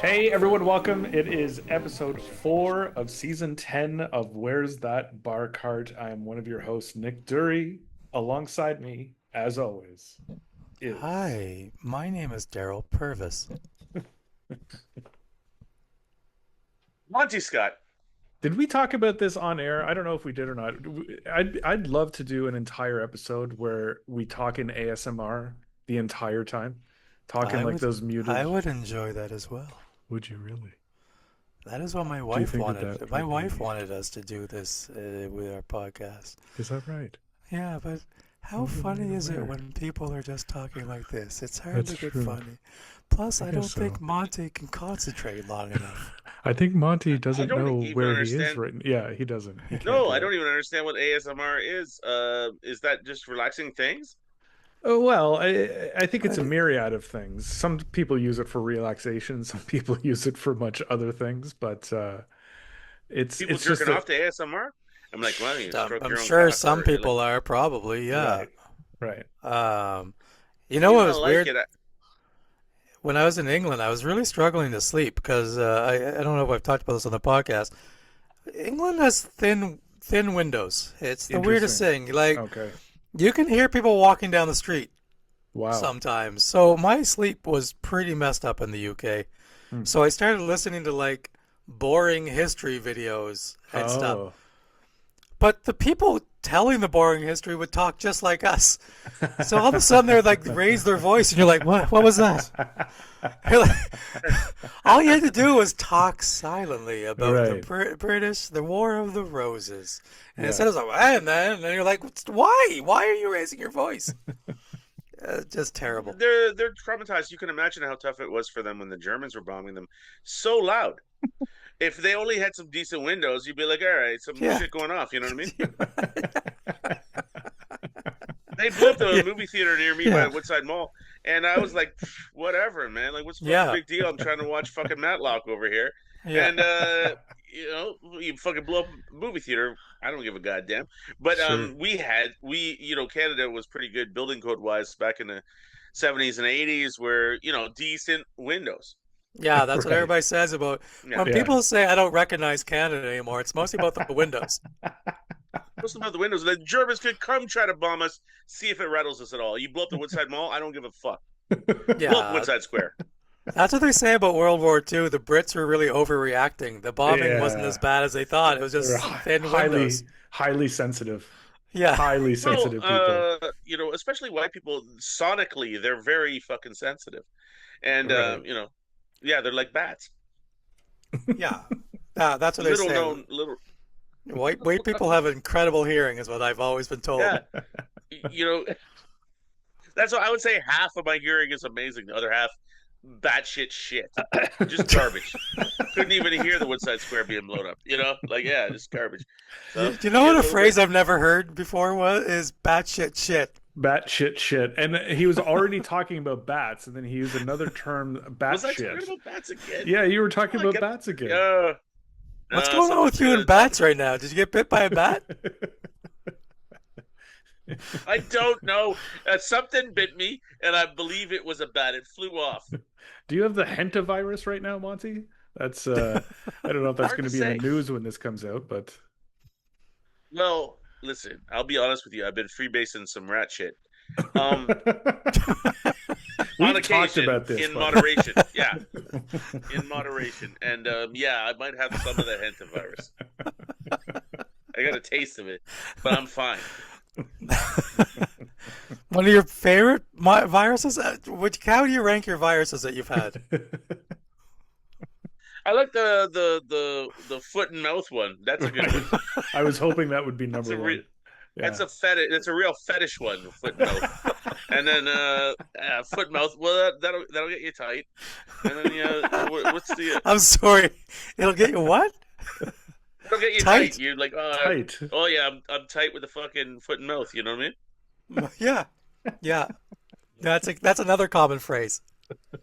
Hey everyone, welcome. It is episode 4 of season 10 of Where's That Bar Cart? I am one of your hosts, Nick Dury. Alongside me, as always, is. Hi, my name is Daryl Purvis. Monty Scott. Did we talk about this on air? I don't know if we did or not. I'd love to do an entire episode where we talk in ASMR the entire time, talking I like would those I muted. would enjoy that as well. Would you really? That is what my Do you wife think that wanted. that My would wife be? wanted us to do this with our podcast. Is that right? Yeah, but I how wonder when funny you're is it aware. when people are just talking like this? It's That's hardly get true. funny. Plus, I I guess don't so. think Monty can concentrate long enough. I think Monty I doesn't don't know even where he is understand. right now. Yeah, he doesn't. He can't No, do I it. don't even understand what ASMR is. Is that just relaxing things? Oh, well, I think it's a I, myriad of things. Some people use it for relaxation, some people use it for much other things, but People it's jerking just a off to ASMR? I'm like, well, you stroke I'm your own sure cock, some or you're like, people are probably, yeah. right, right. Um, you know you what don't was like weird? it. When I was in England, I was really struggling to sleep because I don't know if I've talked about this on the podcast. England has thin windows. It's the weirdest Interesting. thing. Like Okay. you can hear people walking down the street Wow. sometimes. So my sleep was pretty messed up in the UK. Hmm. So I started listening to like boring history videos and stuff. Oh. But the people telling the boring history would talk just like us. So all of a sudden they're like raise their voice and you're like, what? What was that? You're like, all you had to do was talk silently about the Right. British, the War of the Roses. And Yeah. instead of like, and then you're like, why? Why are you raising your voice? Just terrible. They're traumatized. You can imagine how tough it was for them when the Germans were bombing them so loud. If they only had some decent windows, you'd be like, all right, some Yeah. shit going off. You know what I mean? They blew up the Yeah. movie theater near me by Yeah. Woodside Mall, and I was like, whatever, man. Like, what's the fucking Yeah. big deal? I'm trying to watch fucking Matlock over here, Yeah. and you fucking blow up a movie theater. I don't give a goddamn. But Sure. Canada was pretty good building code wise back in the 70s and 80s, where decent windows. Yeah, that's what Right. everybody says about Yeah, when Yeah. people say I don't recognize Canada anymore. It's mostly about the windows. most about the windows. The Germans could come try to bomb us, see if it rattles us at all. You blow up the Woodside Mall, I don't give a fuck. Blow up Yeah, Woodside Square. that's what they say about World War II. The Brits were really overreacting. The bombing wasn't as Yeah. bad as they thought. It was They're just thin highly, windows. highly sensitive. Yeah. Highly Well, sensitive people. especially white people, sonically, they're very fucking sensitive, and Right. yeah, they're like bats. Yeah. That's what they Little say. known, little, White people have incredible hearing, is what I've always been told. yeah, you know. That's what I would say. Half of my hearing is amazing. The other half, batshit shit, just garbage. Couldn't even hear the Woodside Square being blown up. Like yeah, just garbage. So Do you you know get what a a little bit. phrase I've never heard before was is batshit shit? Bat shit. And he was already talking about bats, and then he used another term, bat Was I talking shit. about bats again? Yeah, you were talking Oh, about bats again. uh, What's going on with someone's you gonna and talk. bats right now? Did you get bit by a bat? I don't know. Something bit me, and I believe it was a bat. It flew off. Do you have the hentavirus right now, Monty? That's I don't know if that's Hard going to to be in the say. news when this comes out, but Well, listen, I'll be honest with you. I've been freebasing some rat shit. Um, on we've talked occasion, about this, in but moderation. Yeah, in moderation, and yeah, I might have some of the hantavirus. I got a taste of it, but I'm fine. One of your favorite viruses? How do you rank your viruses that you've had? I like the foot and mouth one. That's a good right. one. I was hoping that would be That's number a one. real. That's Yeah. a fetish. That's a real fetish one. Foot and mouth, and then foot and mouth. Well, that'll get you tight. And then what's the? I'm sorry. It'll get you what? That'll get you tight. Tight. You're like, Tight. oh yeah, I'm tight with the fucking foot and mouth. You know what I Yeah. Yeah. That's another common phrase. mean?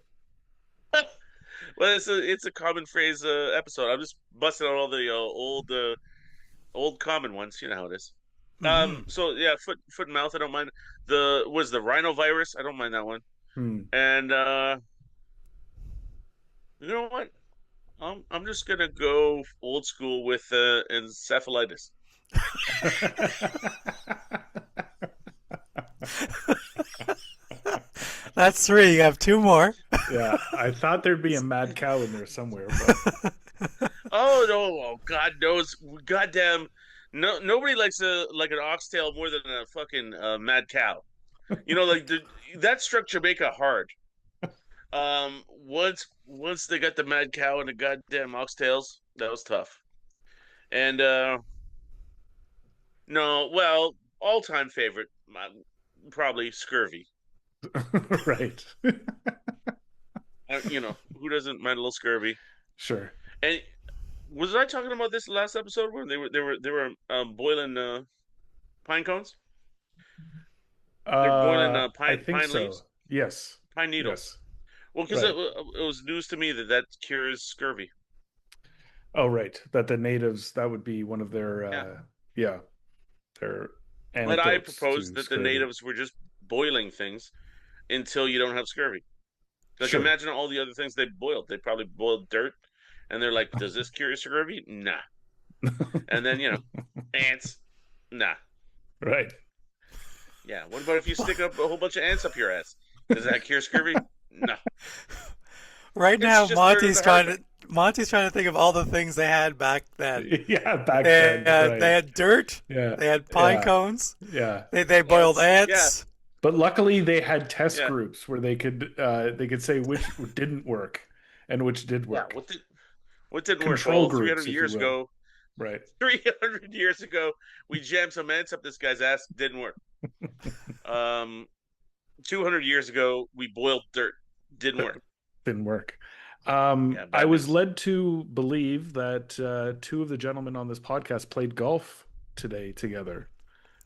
Well, it's a common phrase episode. I'm just busting out all the old common ones. You know how it is. Hmm. So yeah, foot and mouth. I don't mind. The rhinovirus. I don't mind that one. Hmm. And You know what? I'm just gonna go old school with encephalitis. That's three. You have two more. Yeah, I thought there'd be a mad cow in there somewhere, but Oh no! Oh, God knows, goddamn, nobody likes a like an oxtail more than a fucking mad cow. You know, like that struck Jamaica hard. Once they got the mad cow and the goddamn oxtails, that was tough. And no, well, all time favorite, probably scurvy. right. You know, who doesn't mind a little scurvy? Sure. And was I talking about this last episode where they were boiling pine cones? They're boiling I pine think leaves, so. Yes. pine needles. Yes. Well, because Right. it was news to me that that cures scurvy. Oh, right. That the natives, that would be one of their, Yeah, yeah, their but I antidotes proposed to that the scurvy. natives were just boiling things until you don't have scurvy. Like Sure. imagine all the other things they boiled. They probably boiled dirt, and they're like, "Does this cure scurvy? Nah." And then ants. Nah. Right. Yeah. What about if you stick up a whole bunch of ants up your ass? Does that cure scurvy? No. Right It's now, just dirt in the harbor. Monty's trying to think of all the things they had back then. Yeah, back then. They Right. had dirt. Yeah. They had pine Yeah. cones. Yeah. They boiled Ants. Yeah. ants. But luckily they had test Yeah. groups where they could say which didn't work and which did Yeah. work. What didn't work? Control Well, 300 groups, if you years will. ago, Right. 300 years ago, we jammed some ants up this guy's ass. Didn't work. Um, 200 years ago, we boiled dirt. Didn't work. Didn't work. Yeah, I bad was news. led to believe that two of the gentlemen on this podcast played golf today together.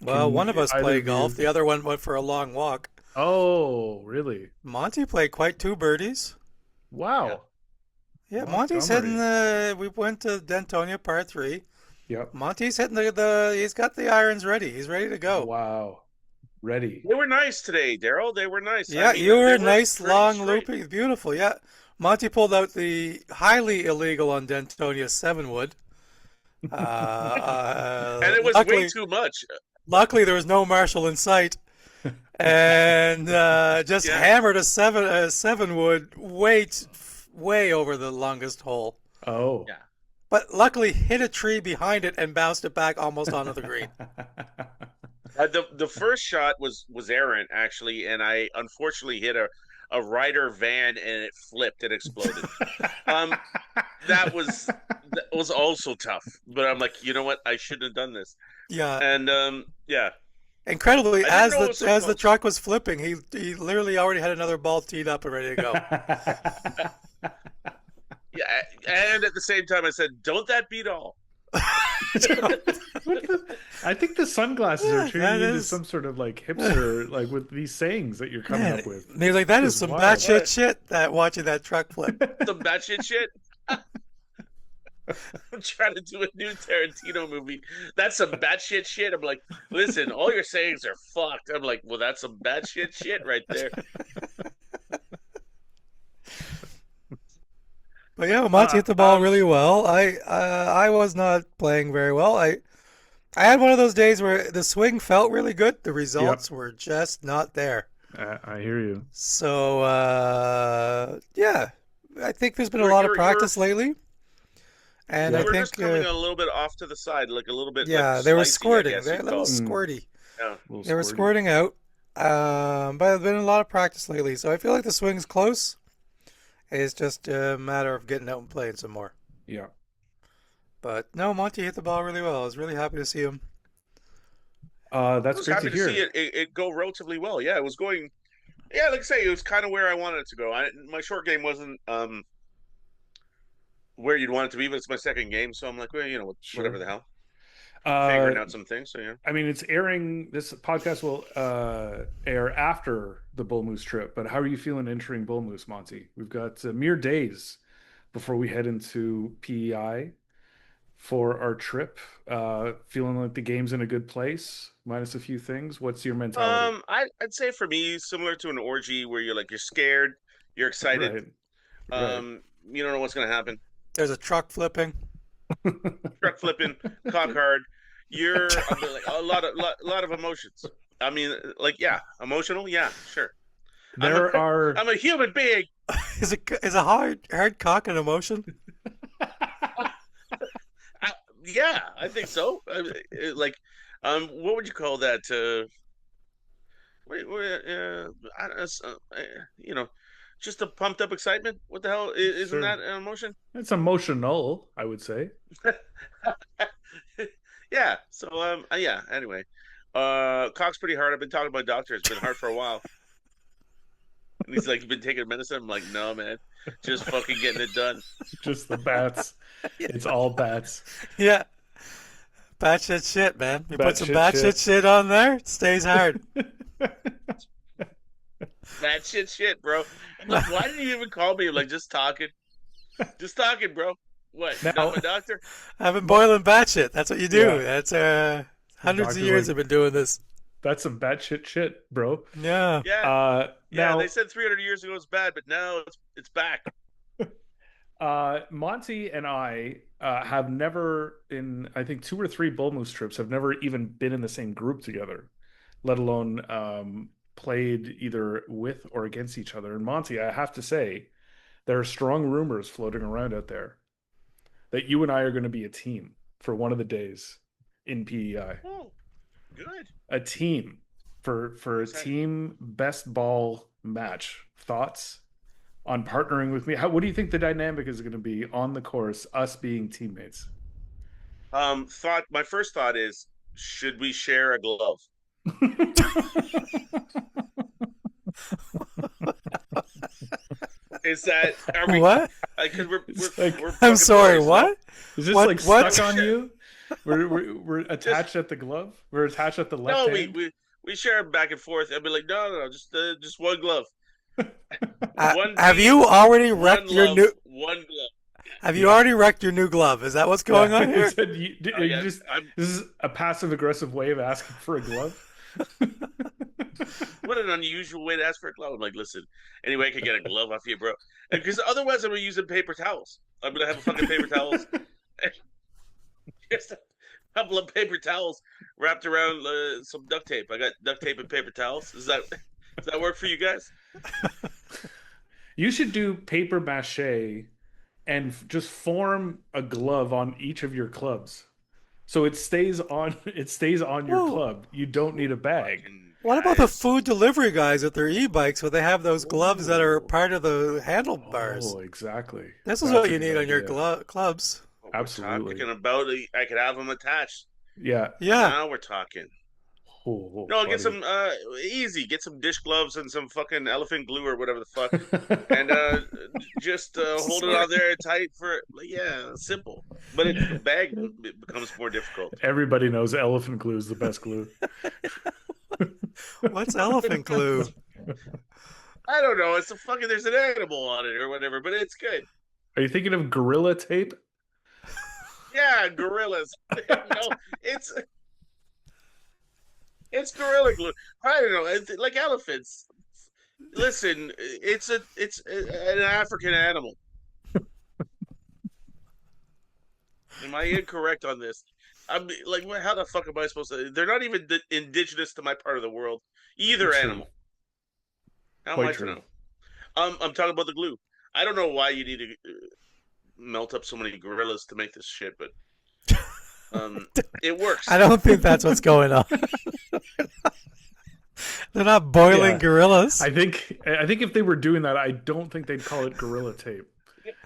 Well, Can one of us either played of golf. you? The other one went for a long walk. Oh, really? Monty played quite two birdies. Yeah. Wow. Yeah, Monty's hitting Montgomery. the. We went to Dentonia par three. Yep. Monty's hitting the. He's got the irons ready. He's ready to go. Wow. Ready. They were nice today, Daryl. They were nice. I Yeah, mean, you they were were nice, pretty long, straight. looping, beautiful. Yeah, Monty pulled out the highly illegal on Dentonia seven wood. And it was way Luckily, too much. luckily there was no marshal in sight, and just Yeah. hammered a seven wood way over the longest hole. Oh. Yeah. But luckily hit a tree behind it and bounced it back almost onto the green. The first shot was errant actually, and I unfortunately hit a Ryder van and it flipped and exploded. Um, that was also tough, but I'm like, you know what? I shouldn't have done this. Yeah. And yeah, Incredibly, I didn't know it was so as the close. truck was flipping, he literally already had another ball teed up and ready to go. Yeah, and at the same time, I said, "Don't that beat all?" I think the sunglasses are Yeah, turning that you into is. some sort of like hipster, like with these sayings that you're coming Man, up with. he's like, that This is is some wild. batshit shit. That watching that truck flip. Some batshit shit. I'm trying to do a new Tarantino movie. That's some batshit shit. I'm like, listen, all your sayings are fucked. I'm like, well, that's some batshit shit right there. But yeah, Monty Uh, hit the ball um, really well. I was not playing very well. I had one of those days where the swing felt really good. The yep, results were just not there. I hear you. So yeah, I think there's been You a were lot you of were you were practice lately, and you I Yep. were just think coming a little bit off to the side, like a little bit like yeah, they were slicey, I squirting. guess They're a you'd little call it. Mm, squirty. Yeah. a little They were squirty. squirting out. But there's been a lot of practice lately, so I feel like the swing's close. It's just a matter of getting out and playing some more. Yeah. But no, Monty hit the ball really well. I was really happy to see him. I That's was great to happy to see hear. it go relatively well. Yeah, it was going. Yeah, like I say, it was kind of where I wanted it to go. My short game wasn't where you'd want it to be, but it's my second game, so I'm like, well, whatever Sure. the hell, Uh, figuring out some things. So yeah. I mean, it's airing. This podcast will air after the Bull Moose trip. But how are you feeling entering Bull Moose, Monty? We've got mere days before we head into PEI for our trip. Feeling like the game's in a good place, minus a few things. What's your mentality? I'd say for me, similar to an orgy where you're scared, you're excited. Right. Right. You don't know what's gonna happen. There's a truck flipping. Truck flipping, cock hard. You're like a lot of emotions. I mean, like yeah, emotional. Yeah, sure. I'm a There are I'm a human being. Is a hard cock an emotion? Yeah, I think so. Like, what would you call that? I don't know, you know, just a pumped up excitement. What the hell? Isn't sure that an emotion? it's emotional, I would say. Yeah. So yeah. Anyway, cock's pretty hard. I've been talking to my doctor. It's been hard for a while, and he's like, "You've been taking medicine." I'm like, "No, man, just fucking getting it done." Just the bats. It's all bats. Yeah. Batshit shit, man. You put some Batshit batshit shit on there, it stays hard. That shit, bro. I'm like, why didn't you even call me? I'm like, just talking, bro. What? Not Now, my doctor? I've been boiling batshit. That's what you do. yeah, That's hundreds of doctor's years like, I've been doing this. that's some batshit shit, bro. Yeah. Yeah, yeah. They Now, said 300 years ago it's bad, but now it's back. Monty and I have never, in I think 2 or 3 bull moose trips, have never even been in the same group together, let alone played either with or against each other. And Monty, I have to say, there are strong rumors floating around out there that you and I are going to be a team for one of the days in PEI. Oh, good. A team for a Excited. team best ball match. Thoughts on partnering with me? What do you think the dynamic is going to be on the course, us being teammates? My first thought is, should we share a glove? Is that are we? What? Because It's like, we're I'm fucking sorry, boys, what? is this What- like what? stuck on you? We're attached at the glove. We're attached at the left No, we, hand. we we share back and forth. I'd be like, no, just one glove, one Have team, you already one wrecked your love, new? one glove. Have you already wrecked your new glove? Is that what's going Yeah, on you here? said Oh, you yeah, just I'm. this is a passive aggressive way of asking for a glove. What an unusual way to ask for a glove. I'm like, listen, anyway, I could get a glove off you, bro. Because otherwise, I'm gonna use paper towels. I'm gonna have a fucking paper towels. Just a couple of paper towels wrapped around some duct tape. I got duct tape and paper towels. Does that work for you guys? You should do paper mache and just form a glove on each of your clubs. So it stays on your Whoa. club. You don't need a bag. Fucking What about the guys. food delivery guys with their e-bikes where they have those gloves that are Ooh. part of the handlebars? Oh, exactly. This is That's what a you good need on your idea. clubs. We're Absolutely. talking about I could have them attached. Yeah. Yeah. Now we're talking. Oh, No, get buddy. some easy. Get some dish gloves and some fucking elephant glue or whatever the fuck, and just hold it on there tight for yeah, simple. But the bag it becomes more difficult. Everybody knows elephant glue is the best glue. What's elephant glue? I don't know. It's a fucking there's an animal on it or whatever, but it's good. Are you thinking of gorilla tape? Yeah, gorillas. No, it's gorilla glue. I don't know. It's like elephants. Listen, it's an African animal. Am I incorrect on this? I'm like, how the fuck am I supposed to? They're not even indigenous to my part of the world. Either True. animal. How am Quite I to true. know? I'm talking about the glue. I don't know why you need to melt up so many gorillas to make this shit, but it works. I don't think that's what's going on. They're not boiling Yeah. gorillas. I think if they were doing that, I don't think they'd call it gorilla tape.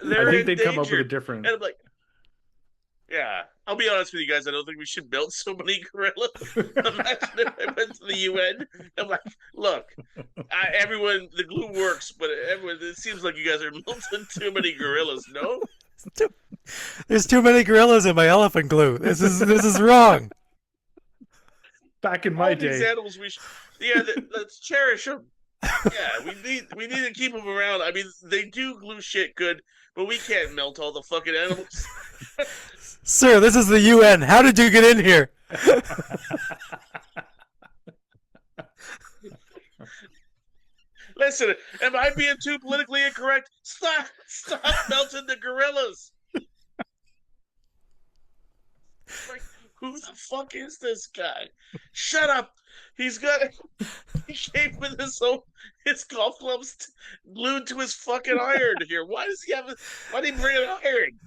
They're I think they'd come up with a endangered. different. And I'm like, yeah, I'll be honest with you guys. I don't think we should melt so many gorillas. Imagine if I went to the UN. I'm like, look, everyone, the glue works, but everyone, it seems like you guys are melting too many gorillas. No, There's too many gorillas in my elephant glue. This is wrong. Back in my all these day, animals, let's cherish them. Yeah, we need to keep them around. I mean, they do glue shit good, but we can't melt all the fucking animals. Sir, this is the UN. How did you get in here? Listen, am I being too politically incorrect? Stop melting the gorillas. Like, who the fuck is this guy? Shut up. He's got he came with his golf clubs glued to his fucking iron here. Why does he have? Why did he bring an iron?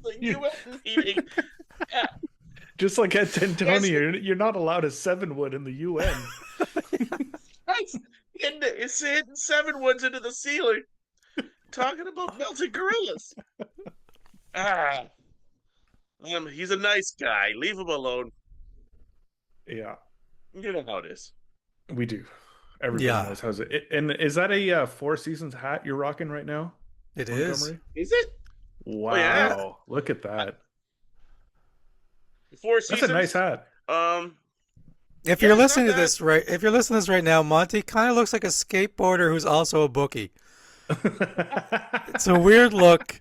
The UN meeting. Yeah. Just like at Tentoni, Yes. you're not allowed a 7-wood in the UN. It's hitting 7-woods into the ceiling. Talking about melting gorillas. Ah, he's a nice guy. Leave him alone. Yeah, You know how it is. we do. Everybody Yeah. knows how's it. And is that a Four Seasons hat you're rocking right now, It is. Montgomery? Is it? Wow, yeah. look at that. Four That's Seasons. a nice hat. If Yeah, you're it's listening not to this right, if you're listening to this right now, Monty kind of looks like a skateboarder who's also a bookie. It's a weird look.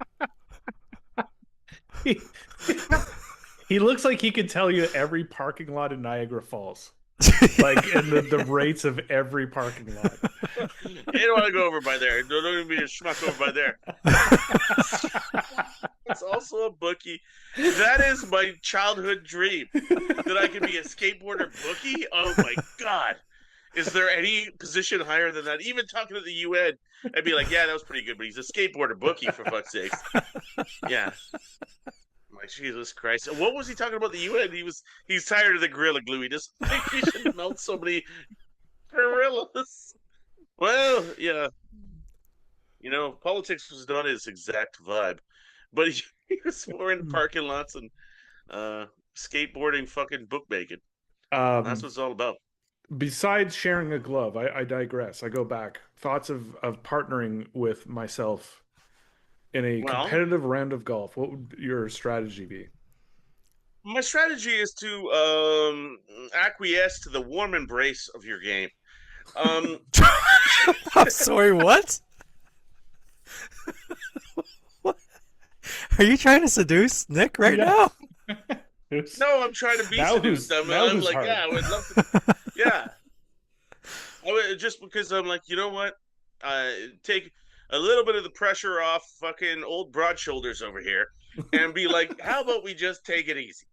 he, he looks like he could tell you every parking lot in Niagara Falls, like and the rates of every parking lot. You don't want to go over by there. Don't even be a schmuck over by there. It's also a bookie. That is my childhood dream. That I could be a skateboarder bookie. Oh my god. Is there any position higher than that? Even talking to the UN, I'd be like, yeah, that was pretty good, but he's a skateboarder bookie for fuck's sake. Yeah. I'm like, Jesus Christ. What was he talking about the UN? He's tired of the gorilla glue. He just thinks he should melt so many gorillas. Well, yeah. You know, politics was not his exact vibe. But he was more in parking lots and skateboarding, fucking bookmaking. That's what it's all about. Besides sharing a glove, I digress. I go back. Thoughts of partnering with myself in a Well, competitive round of golf. What would your strategy be? my strategy is to acquiesce to the warm embrace of your game. I'm sorry, what? Are you trying to seduce Nick right now? No, I'm trying to be Now seduced. who's- I'm now who's like, hard? yeah, I would love to. Yeah. Just because I'm like, you know what? Take a little bit of the pressure off fucking old broad shoulders over here and be like, how about we just take it easy?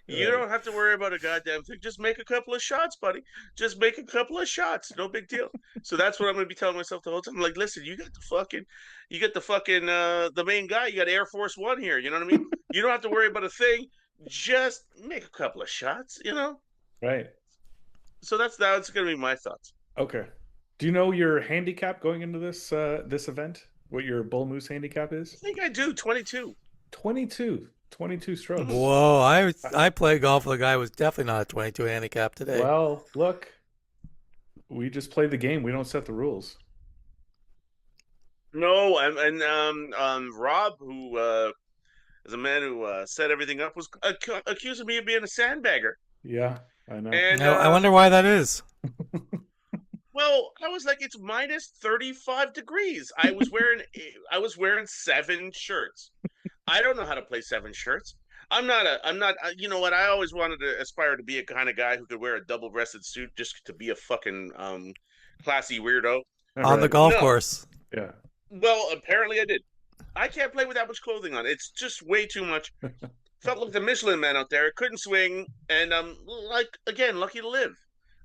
You Right. don't have to worry about a goddamn thing. Just make a couple of shots, buddy. Just make a couple of shots. No big deal. So that's what I'm going to be telling myself the whole time. I'm like, listen, you got the fucking, the main guy. You got Air Force One here. You know what I mean? You don't have to worry about a thing. Just make a couple of shots, you know? Right. So that's going to be my thoughts. Okay. Do you know your handicap going into this this event? What your bull moose handicap I is? think I do. 22. 22 strokes. Whoa, I played golf with a guy who was definitely not a 22 handicap today. Well, look, we just play the game. We don't set the rules. No, and Rob, who is a man who set everything up, was accusing me of being a sandbagger. Yeah, I know. And I wonder why that is. well, I was like, it's minus 35 degrees. I was wearing 7 shirts. I don't know how to play 7 shirts. I'm not, you know what? I always wanted to aspire to be a kind of guy who could wear a double-breasted suit just to be a fucking classy weirdo. On the Right. golf No. course. Yeah. Well, apparently I did. I can't play with that much clothing on. It's just way too much. Felt like the Michelin man out there. Couldn't swing, and I'm like, again, lucky to live.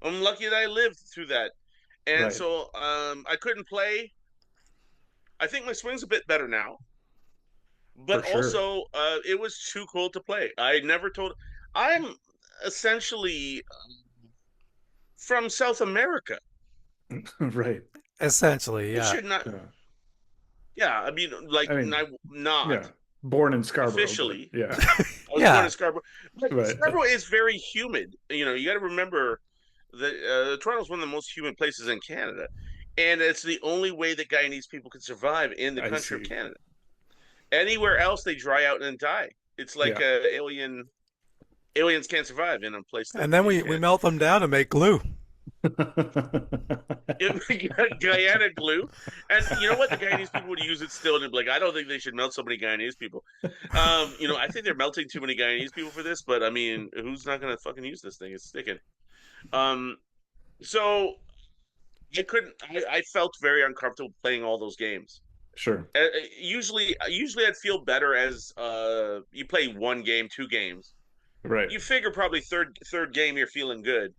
I'm lucky that I lived through that. And Right. so I couldn't play. I think my swing's a bit better now. But For sure. also, it was too cold to play. I never told. I'm essentially from South America. Right. Essentially, It yeah. should not. Yeah. Yeah, I mean, like, I mean, not. Yeah. Born in Scarborough. but- Officially. Yeah. I was Yeah. born in Scarborough. But Right. Scarborough is very humid. You know, you got to remember that Toronto's one of the most humid places in Canada. And it's the only way that Guyanese people can survive in the I country of see. Canada. Anywhere else, they dry out and die. It's like aliens can't survive in a place. And then we melt. melt them down to make glue. Guyana glue, and you know what? The Guyanese people would use it still, and they'd be like, I don't think they should melt so many Guyanese people. You know, I think they're melting too many Guyanese people for this, but I mean, who's not gonna fucking use this thing? It's sticking. So I couldn't. I felt very uncomfortable playing all those games. Sure. Usually I'd feel better as you play one game, two games. Right. You figure probably third game you're feeling good.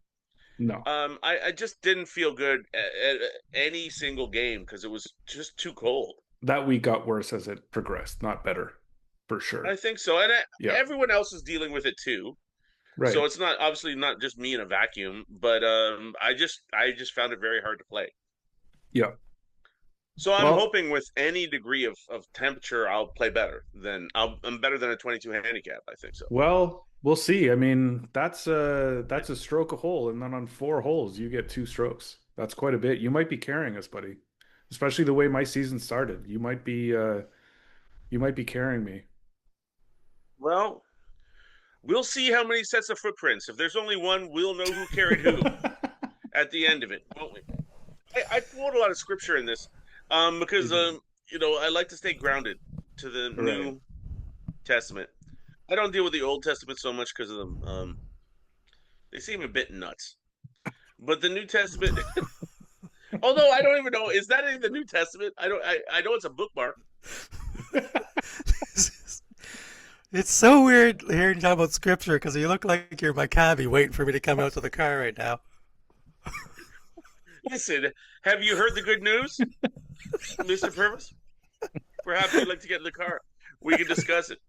No. I just didn't feel good at any single game because it was just too cold. That week got worse as it progressed, not better, for I sure. think so, and Yeah. everyone else is dealing with it too. So Right. it's not obviously not just me in a vacuum, but I just found it very hard to play. Yeah. So I'm Well, hoping with any degree of temperature, I'll play better than I'm better than a 22 handicap. I think so. we'll see. I mean, that's a stroke a hole, and then on 4 holes you get 2 strokes. That's quite a bit. You might be carrying us, buddy. Especially the way my season started. You might be carrying me. Well, we'll see how many sets of footprints. If there's only one, we'll know who carried who at the end of it, won't we? I quote a lot of scripture in this, because Mhm. I like to stay grounded to the Right. New Testament. I don't deal with the Old Testament so much because of them. They seem a bit nuts. But the New Testament, although I don't even know, is that in the New Testament? I don't. I know it's a bookmark. It's so weird hearing you talk about scripture because you look like you're my cabbie waiting for me to come out to the car right now. Listen, have you heard the good news, Mister Purvis? Perhaps you'd like to get in the car. We can discuss it.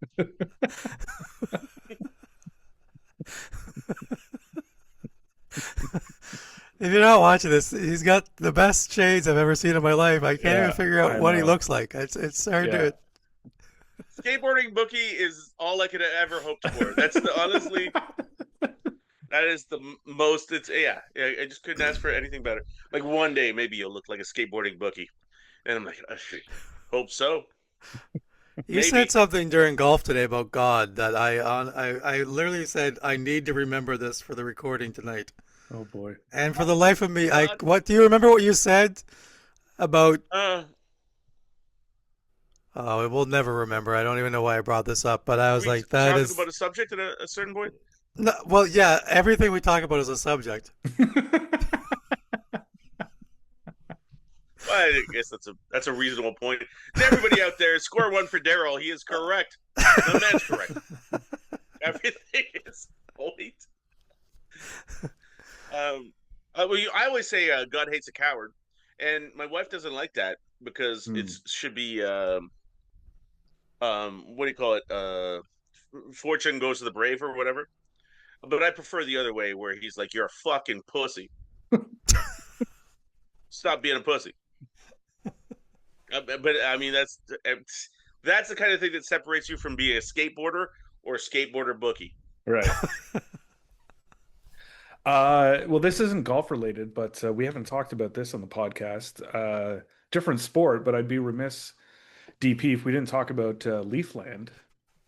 If you're not watching this, he's got the best shades I've ever seen in my life. I can't even Yeah, figure out I what he know. looks like. It's hard Yeah. to. Skateboarding bookie is all I could have ever hoped for. That's the honestly, that is the most. It's yeah. I just couldn't ask for anything better. Like one day, maybe you'll look like a skateboarding bookie, and I'm like, I hope so. You said Maybe. something during golf today about God that I literally said I need to remember this for the recording tonight. Oh boy. And for the life of me, I God. what do you remember what you said about? Uh, Oh, we'll never remember. I don't even know why I brought this up, but I are was we like, that talking is about a subject at a certain point? no, well, yeah. Everything we talk about is a subject. Well, I guess that's a reasonable point. To everybody out there, score one for Daryl. He is correct. The man's correct. Everything is point. Um, I always say God hates a coward, and my wife doesn't like that because it Hmm. should be what do you call it? Fortune goes to the brave or whatever. But I prefer the other way where he's like, "You're a fucking pussy. Stop being a pussy." But I mean, that's the kind of thing that separates you from being a skateboarder or a skateboarder bookie. Right. Well, this isn't golf related, but we haven't talked about this on the podcast. Different sport, but I'd be remiss, DP, if we didn't talk about Leafland,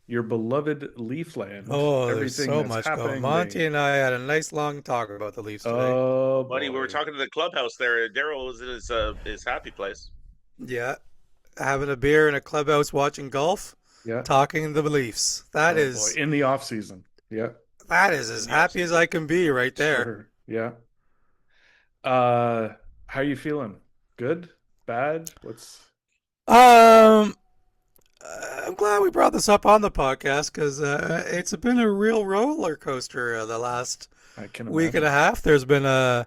your beloved Leafland, Oh, there's everything so that's much going. happening. Monty and I had a nice long talk about the Leafs today. Oh Buddy, we were boy. talking to the clubhouse there. Daryl was in his happy place. Yeah, having a beer in a clubhouse, watching golf, Yeah. talking the Leafs. Oh boy. In the off season. Yeah. That is In as the off happy as season. I can be right there. Sure. Yeah. Uh, how you feeling? Good? Bad? What's Um, I'm glad we brought this up on the podcast because it's been a real roller coaster the last I can week and a imagine. half. There's been a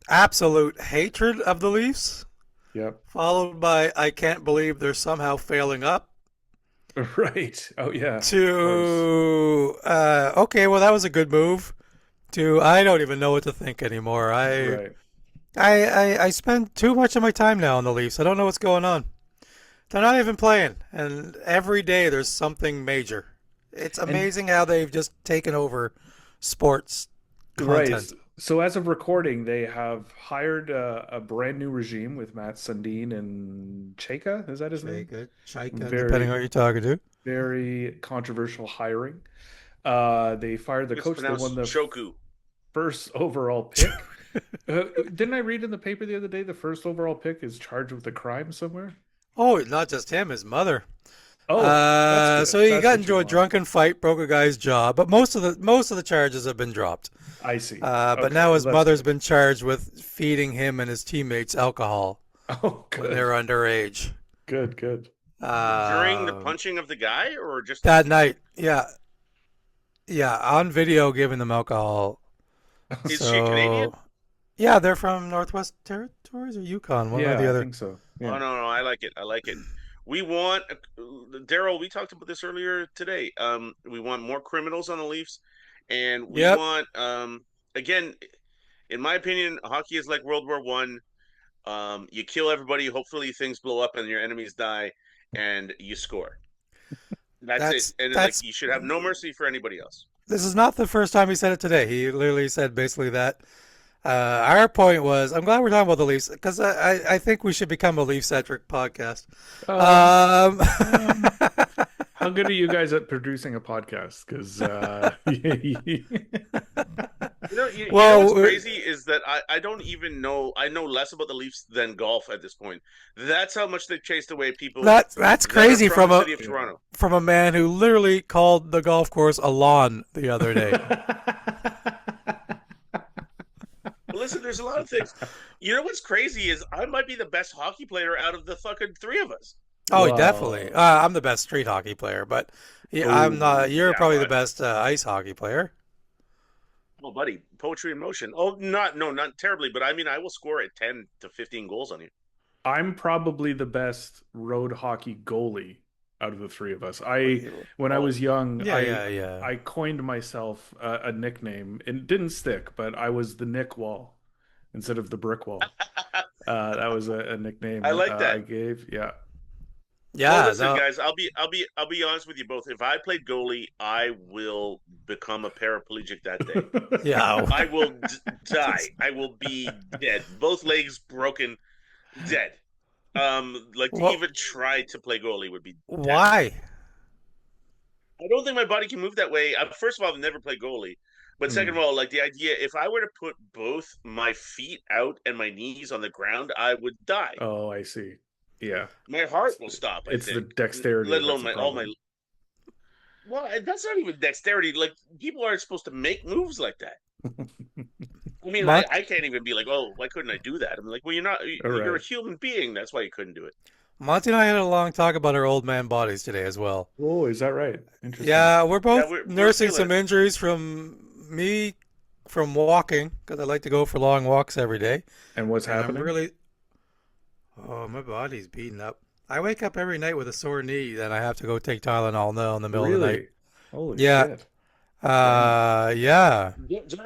absolute hatred of the Leafs, Yep. followed by I can't believe they're somehow failing up. Right. Oh yeah. Of course. To okay, well that was a good move. To I don't even know what to think anymore. Right. I spend too much of my time now on the Leafs. I don't know what's going on. They're not even playing, and every day there's something major. It's And amazing how they've just taken over sports right. content. So as of recording, they have hired a brand new regime with Matt Sundin and Cheka. Is that his name? Chaika, depending on who Very, you're talking to. very controversial hiring. They fired the It's coach. They won pronounced the Shoku. first overall pick. Didn't I read in the paper the other day the first overall pick is charged with a crime somewhere? Oh, not just him, his mother. Oh, that's So good. he That's got what you into a want. drunken fight, broke a guy's jaw, but most of the charges have been dropped. I see. But Okay, now well his that's mother's good. been charged with feeding him and his teammates alcohol Oh, when they were good, underage. good, good. During the Um, punching of the guy, or just that after? night, yeah, yeah, on video giving them alcohol. Is she Canadian? So yeah, they're from Northwest Territories or Yukon, one or Yeah, the I other. think so. Oh Yeah. no, no, I like it. I like it. We want Daryl. We talked about this earlier today. We want more criminals on the Leafs, and we Yep, want again, in my opinion, hockey is like World War One. You kill everybody. Hopefully, things blow up and your enemies die, and you score. That's it. And like that's. you should have no mercy for anybody else. This is not the first time he said it today. He literally said basically that. Our point was, I'm glad we're talking about the Leafs because I think we should become a Leaf centric podcast. Um, Um, um, how good are you guys at producing a podcast? Because You know what's well, crazy is that I don't even know. I know less about the Leafs than golf at this point. That's how much they've chased away people that's that are crazy from from the a city of yeah. Toronto. man who literally called the golf course a lawn the other day. But listen, there's a lot of things. You know what's crazy is I might be the best hockey player out of the fucking three of us. Oh, definitely. Whoa. I'm the best street hockey player, but yeah, I'm not. Oh, You're Yeah, probably the well, best ice hockey player. oh, buddy, poetry in motion. Oh, not terribly, but I mean, I will score at 10 to 15 goals on you. I'm probably the best road hockey goalie out of the three of us. When I Oh, was young, Yeah, yeah, yeah. I coined myself a nickname. It didn't stick, but I was the Nick Wall instead of the Brick Wall. That was a I nickname like I that. gave. Yeah. Well, Yeah, listen, no, guys, I'll be honest with you both. If I played goalie, I will become a paraplegic that day. yeah. I will die. I will be dead. Both legs broken, dead. Like to Well, even try to play goalie would be death. why? I don't think my body can move that way. First of all, I've never played goalie, but second Hmm. of all, like the idea, if I were to put both my feet out and my knees on the ground, I would die. Oh, I see. Yeah. My heart will stop. I It's the think, dexterity let that's alone the my all my. problem. Well, that's not even dexterity. Like people aren't supposed to make moves like that. I mean, Mon- I can't even be like, oh, why couldn't I do that? I'm like, well, you're not. All You're right. a human being. That's why you couldn't do it. Monty and I had a long talk about our old man bodies today as well. Oh, is that right? Interesting. Yeah, we're Yeah, both we're nursing feeling some it. injuries from walking because I like to go for long walks every day, And what's and I'm happening? really my body's beaten up. I wake up every night with a sore knee, then I have to go take Tylenol now in the middle of the night. Really? Holy Yeah, shit. Damn. yeah,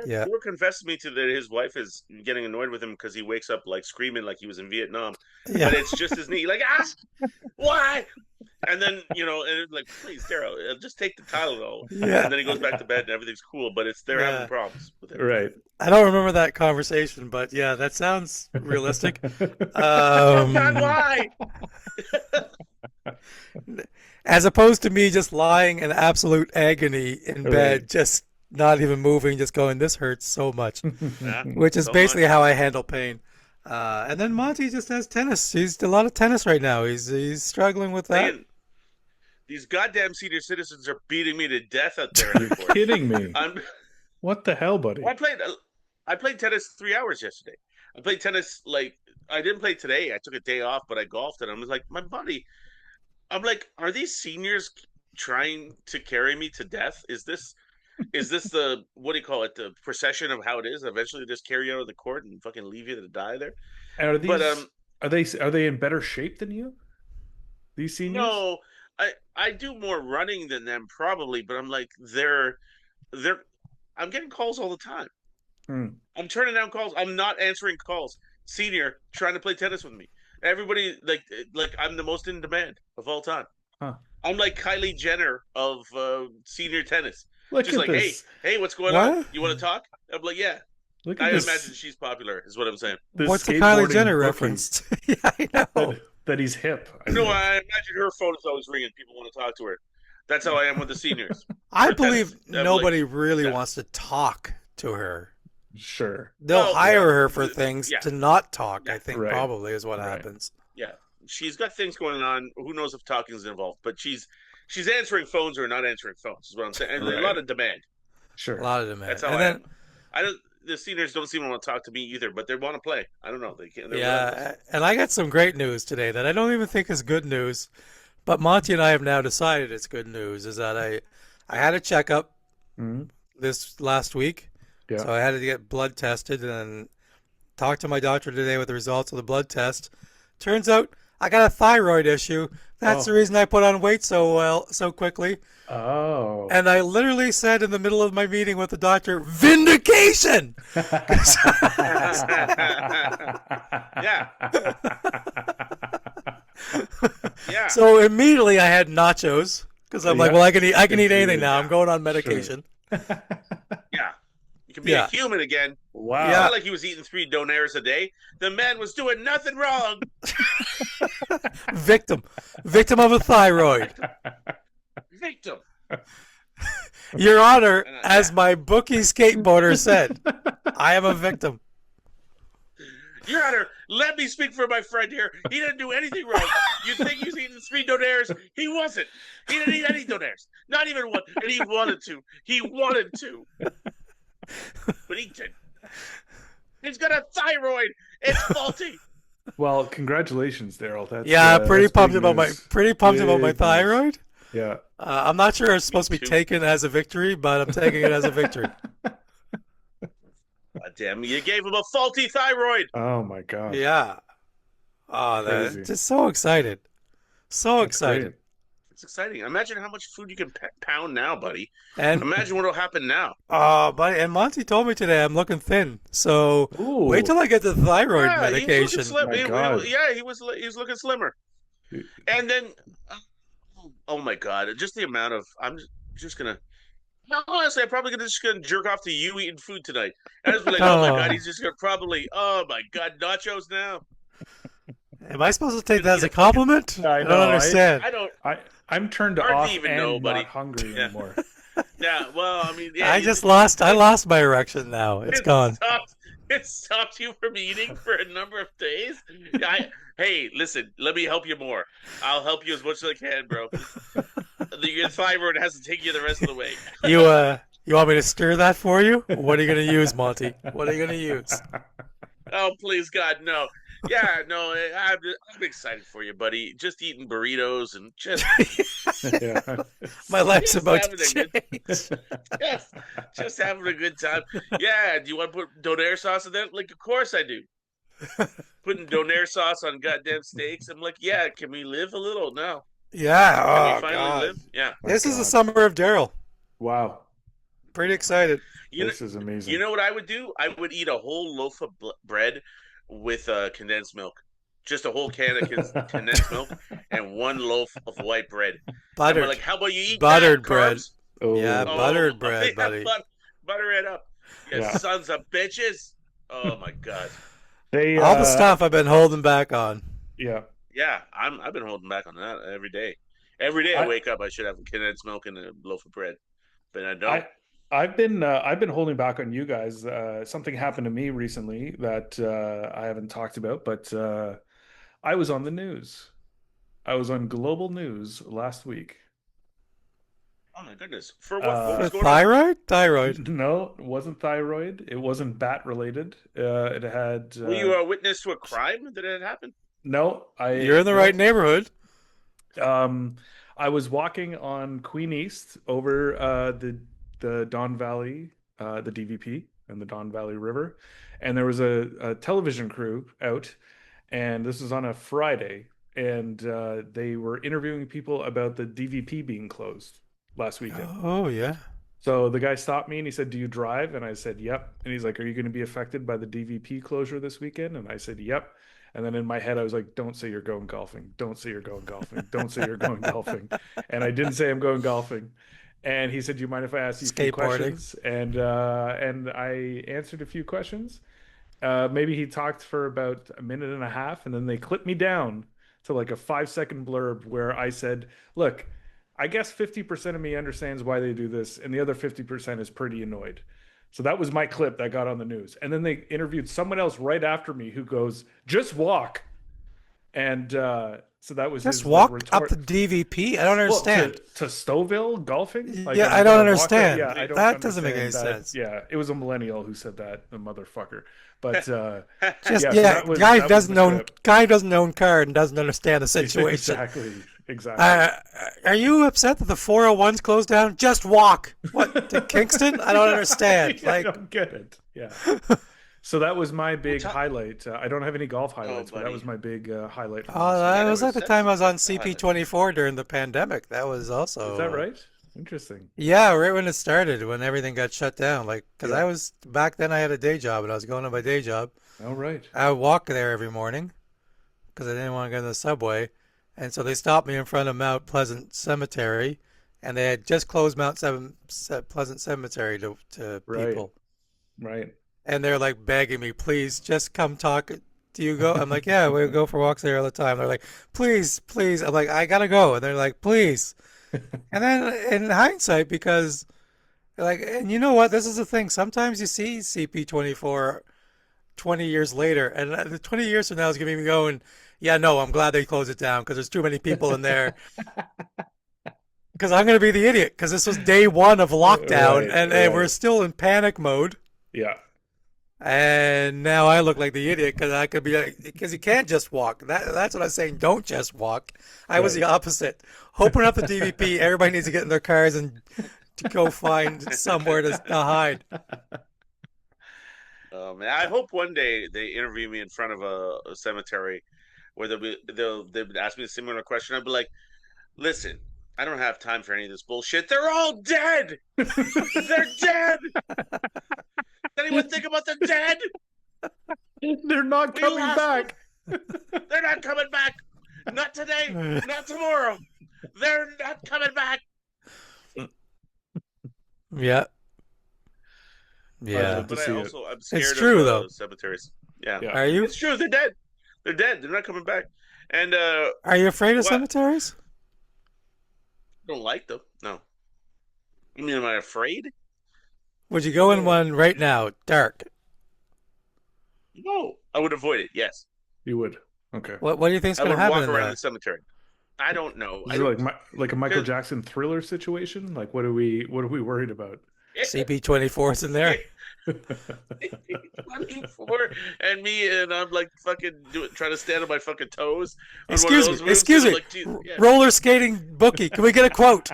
yeah, Jared confessed to me to that his wife is getting annoyed with him because he wakes up like screaming like he was in Vietnam, but yeah, it's just his knee. Like why? And then and it's like, please, Daryl, just take the Tylenol. yeah, And then he goes back to bed and everything's cool. But they're having yeah. problems with it. Right. I don't remember that conversation, but yeah, that sounds realistic. Oh God, Um, why? as opposed to me just lying in absolute agony in Right. bed, just not even moving, just going, "This hurts so much," Yeah, which is so basically much. how I handle pain. And then Monty just has tennis. He's a lot of tennis right now. He's struggling with that. Man, these goddamn senior citizens are beating me to death out there in You're the court. kidding me. I'm What the hell, Well, buddy? I played tennis 3 hours yesterday. I played tennis like I didn't play today. I took a day off, but I golfed, and I was like, my buddy. I'm like, are these seniors trying to carry me to death? Is this the what do you call it? The procession of how it is? Eventually, just carry you out of the court and fucking leave you to die there. Are But these are they in better shape than you? These seniors? no, I do more running than them probably. But I'm like they're I'm getting calls all the time. Hmm. I'm turning down calls. I'm not answering calls. Senior trying to play tennis with me. Everybody like I'm the most in demand of all time. Huh. I'm like Kylie Jenner of senior tennis. Look Just at like, this. hey, what's going on? What? You want to talk? I'm like, yeah. Look at I this imagine she's popular, is what I'm saying. this What's the Kylie skateboarding Jenner bookie reference? Yeah, I know. that he's hip. I No, mean, I imagine her phone is always ringing. People want to talk to her. That's how I am with the seniors I for tennis. believe I'm like, nobody really yeah. wants to talk to her. sure. They'll Well, Yeah. hire her for things yeah, to not talk, yeah, I think Right. probably is what Right. happens. yeah. she's got things going on. Who knows if talking's involved? But she's answering phones or not answering phones. Is what I'm saying. And a Right. lot of demand. A Sure. lot of That's demand. how And I then, am. I don't. The seniors don't seem to want to talk to me either, but they want to play. I don't know. They can't. They're relentless. yeah, and I got some great news today that I don't even think is good news, but Monty and I have now decided it's good news. Is that I had a checkup Hmm. this last week, Yeah. so I had to get blood tested and talked to my doctor today with the results of the blood test. Turns out I got a thyroid issue. That's the Oh. reason I put on weight so quickly. Oh. And I literally said in the middle of my meeting with the doctor, vindication! Yeah, yeah, So immediately I had nachos because I'm like, Yeah. well, I can eat anything Conceded. now. I'm yeah. going on Sure. medication. Yeah. You can be a Yeah, human again. It's yeah. not Wow. like he was eating 3 donaires a day. The man was doing nothing wrong. Victim, victim of a thyroid. Victim, victim. Your Honor, Yeah, as my bookie skateboarder said, I am a victim. Your Honor, let me speak for my friend here. He didn't do anything wrong. You think he's eating 3 donaires? He wasn't. He didn't eat any donaires. Not even one. And he wanted to. He wanted to. But he didn't. He's got a thyroid. It's faulty. Well, congratulations, Daryl. Yeah, That's big news. pretty pumped about my Big news. thyroid. Yeah. I'm not sure it's Me supposed to be too. taken as a victory, but I'm taking it as a victory. God damn, you gave him a faulty thyroid. Oh my God. Yeah. Oh, Crazy. just so excited. So That's great. excited. It's exciting. Imagine how much food you can pound now, buddy. And Imagine what'll happen now. buddy, and Monty told me today I'm looking thin. So wait till Ooh, I get the thyroid Yeah, he was looking medication. slim. my God. Yeah, he was looking slimmer. And then, oh my God, just the amount of just gonna. No, honestly, I'm probably gonna jerk off to you eating food tonight. And I just be like, oh my God, Oh, he's just gonna probably, oh my God, nachos now. am I supposed to He's take that gonna as eat a a fucking. compliment? I I don't know. understand. I don't I'm turned hardly off even know, and buddy. not hungry Yeah, anymore. yeah. Well, I mean, yeah. I just lost. I lost my erection now. It's It gone. stopped. It stopped you from eating for a number of days. Hey, listen. Let me help you more. I'll help you as much as I can, bro. Your thyroid has to take you the rest of the way. You want me to stir that for you? What are you gonna use, Monty? What are you gonna use? Oh, please, God, no. Yeah, no. I'm excited for you, buddy. Just eating burritos and Yeah. My life's just about to having a good, change. just, just having a good time. Yeah. Do you want to put donair sauce in that? Like, of course I do. Putting donair sauce on goddamn steaks. I'm like, yeah. Can we live a little? No. Yeah. Can we Oh finally God. live? Yeah. My This is the God. summer of Daryl. Wow. Pretty excited. You know, This is you amazing. know what I would do? I would eat a whole loaf of bread with condensed milk, just a whole can of condensed milk and one loaf of white bread. And we're Buttered. like, how about you eat that Buttered bread. carbs? Yeah, Oh, Oh, buttered bread, yeah, buddy. butter it up, you yeah. sons of bitches. Oh my God. They All the stuff I've been holding back on. yeah. Yeah, I've been holding back on that every day. Every day I I wake up, I should have condensed milk and a loaf of bread, but I don't. I I've been holding back on you guys. Something happened to me recently that I haven't talked about, but I was on the news. I was on global news last week. Oh my goodness. For what? What Uh, For was going on? thyroid? Thyroid. no, it wasn't thyroid. It wasn't bat related. It had Were you a witness to a crime that had happened? no. You're I in the right no. neighborhood. Um, I was walking on Queen East over the Don Valley, the DVP and the Don Valley River, and there was a television crew out, and this was on a Friday, and they were interviewing people about the DVP being closed last weekend. Oh yeah. So the guy stopped me and he said, "Do you drive?" And I said, "Yep." And he's like, "Are you going to be affected by the DVP closure this weekend?" And I said, "Yep." And then in my head, I was like, "Don't say you're going golfing. Don't say you're going golfing. Don't say you're going golfing." And I didn't say I'm going golfing. And he said, "Do you mind if I ask you a few Skateboarding. questions?" And I answered a few questions. Maybe he talked for about a minute and a half, and then they clipped me down to like a 5 second blurb where I said, "Look, I guess 50% of me understands why they do this, and the other 50% is pretty annoyed." So that was my clip that got on the news. And then they interviewed someone else right after me who goes, "Just walk." And so that was Just his like walk up retort. the DVP? I don't Well, understand. to Stouffville golfing? Like, Yeah, am I I don't gonna walk there? understand. Yeah, I don't That doesn't make any understand that. sense. Yeah, it was a millennial who said that, the motherfucker. But Just yeah, so yeah, that was the trip. guy doesn't own car and doesn't understand the situation. Exactly, exactly. Uh, are you upset that the 401's closed down? Just walk. What, to Kingston? I don't understand. Yeah, I Like, don't get it. Yeah. So that was my big ta- highlight. I don't have any golf highlights, but that buddy. was my big highlight from oh, last that week. was like the That's time I was on the highlight. CP24 during the pandemic. That was also. Is that right? Interesting. Yeah, right when it started, when everything got shut down. Like, because Yeah. I was, back then I had a day job and I was going to my day job. All right. I would walk there every morning because I didn't want to go to the subway. And so they stopped me in front of Mount Pleasant Cemetery, and they had just closed Pleasant Cemetery to Right. people. Right. And they're like begging me, please, just come talk. Do you go? I'm like, yeah, we go for walks there all the time. They're like, please, please. I'm like, I gotta go. And they're like, please. And then in hindsight, because like, and you know what? This is the thing. Sometimes you see CP24 20 years later, and 20 years from now is going to be going, yeah, no, I'm glad they closed it down because there's too many people in there. Because I'm going to be the idiot because this was day one of lockdown, Right, and we're right. still in panic mode. Yeah. And now I look like the idiot because I could be because you can't just walk. That's what I'm saying. Don't just walk. I was the Right. opposite. Open up the DVP. Everybody needs to get in their cars and to go find somewhere to hide. Man, I hope one day they interview me in front of a cemetery where they'll ask me a similar question. I'll be like, listen, I don't have time for any of this bullshit. They're all dead. They're dead. Does anyone think about the dead? They're not We coming lost back. They're not coming back. Not today. Not tomorrow. They're not coming back. Yeah. I'd Yeah. love to But I see it. also I'm scared true, of though. cemeteries. Yeah, Yeah. Are you? it's true. They're dead. They're dead. They're not coming back. And Are you afraid of what? cemeteries? I don't like them. No. You mean am I afraid? Would you go in Yeah. one right now, dark? No. I would avoid it. Yes. You would. Okay. What do you think's I going to would happen walk in around there? the cemetery. I don't know. Is I it don't. like a Michael 'Cause- Jackson Thriller situation? Like, what are we worried about? CP24's in there. 24 and me and I'm like fucking trying to stand on my fucking toes. On one of Excuse those me, moves, excuse and me. I'm like, geez, yeah. Roller skating bookie. Can we get a quote?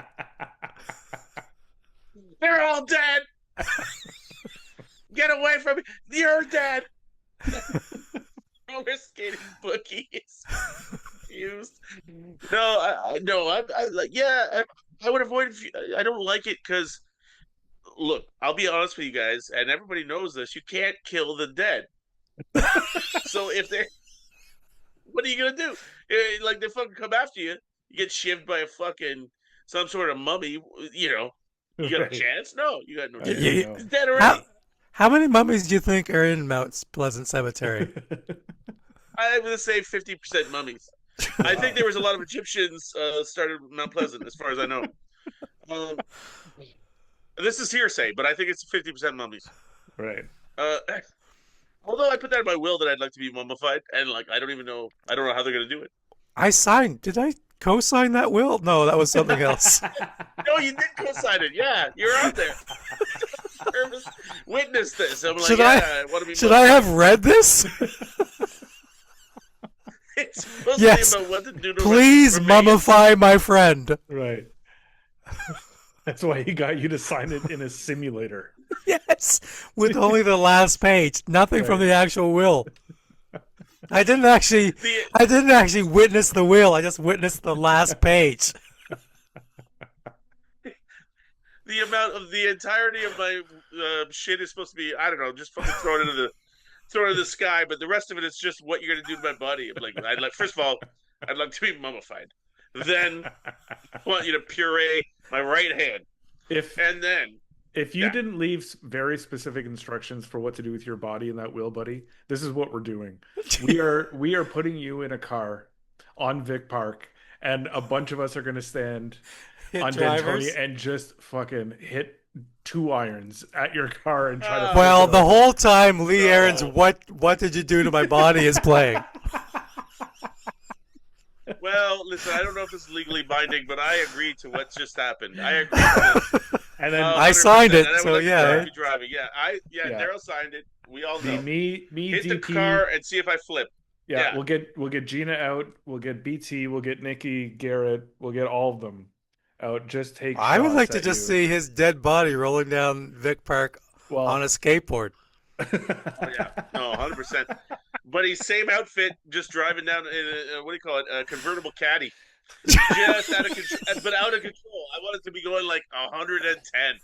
They're all dead. Get away from me. You're dead. Roller skating bookies used. No, I like I would avoid. I don't like it because look, I'll be honest with you guys, and everybody knows this. You can't kill the dead. So if they're, what are you gonna do? Like they fucking come after you, you get shivved by a fucking some sort of mummy. You know, you got Right. a chance? No, you got no I chance. don't You- know. It's dead How, already. how many mummies do you think are in Mount Pleasant Cemetery? I'm gonna say 50% mummies. I think there was a lot of Egyptians started Mount Pleasant, as far as I know. Um, this is hearsay, but I think it's 50% mummies. Right. Uh, although I put that in my will that I'd like to be mummified, and like I don't know how they're gonna do it. I signed. Did I co-sign that will? No, that was something else. No, you did co-sign it. Yeah, you're out there. Witness this. I'm like, Should I want to be. Should I have read this? It's supposed Yes. to be about what to do to Please remain. mummify my friend. Right. That's why he got you to sign it in a simulator. Yes, with only the last page, nothing from Right. the actual will. I didn't actually witness the will. I just witnessed the last page. The amount of the entirety of my shit is supposed to be, I don't know, just fucking throw it into the sky, but the rest of it is just what you're gonna do to my body. I'm like, first of all, I'd like to be mummified. Then I want you to puree my right hand, If and then if you Yeah. didn't leave very specific instructions for what to do with your body in that will, buddy, this is what we're doing. We are putting you in a car on Vic Park, and a bunch of us are going to stand Hit on drivers. Dantoni and just fucking hit 2 irons at your car and try to. Well, flip it the over. whole time Lee No. Aaron's "What did you do to my body" is playing. Well, listen, I don't know if this is legally binding, but I agree to what just happened. I agree to this. And then I signed it, And I would so let yeah. Daryl be driving. Yeah, Yeah. Daryl signed it. We all be know. me, Hit the DP. car and see if I flip. Yeah, Yeah. we'll get Gina out. We'll get BT. We'll get Nikki, Garrett. We'll get all of them out. Just take I would like shots to at just you. see his dead body rolling down Vic Park on a skateboard. Oh yeah, no, 100%. But he's same outfit, just driving down in a, what do you call it? A convertible caddy, just out of control. But out of control. I want it to be going like 110.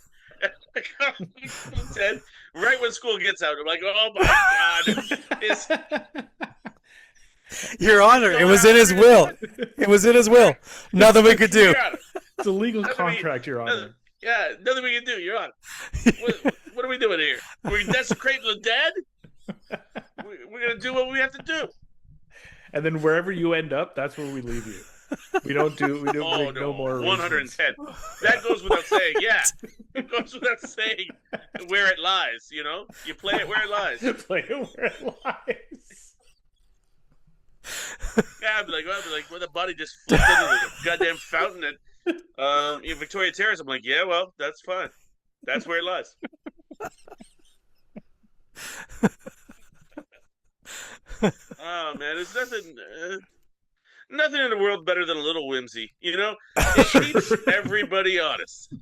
Like 110. Right when school gets out, I'm like, oh my god, it's Your Honor, it was in his will. It was in his will. Nothing we could do. It's a legal contract, Your Honor. Yeah, nothing we can do, Your Honor. What are we doing here? We're desecrating the dead? We're going to do what we have to do. And then wherever you end up, that's where we leave you. We don't Oh, no more 110. That goes without saying, yeah. It goes without saying where it lies, you know? You play it where it lies. Play it where it lies. Yeah, I'd be like, well, the body just flipped into the goddamn fountain at Victoria Terrace. I'm like, yeah, well, that's fine. That's where it lies. Oh man, there's nothing in the world better than a little whimsy. You know, it keeps everybody honest.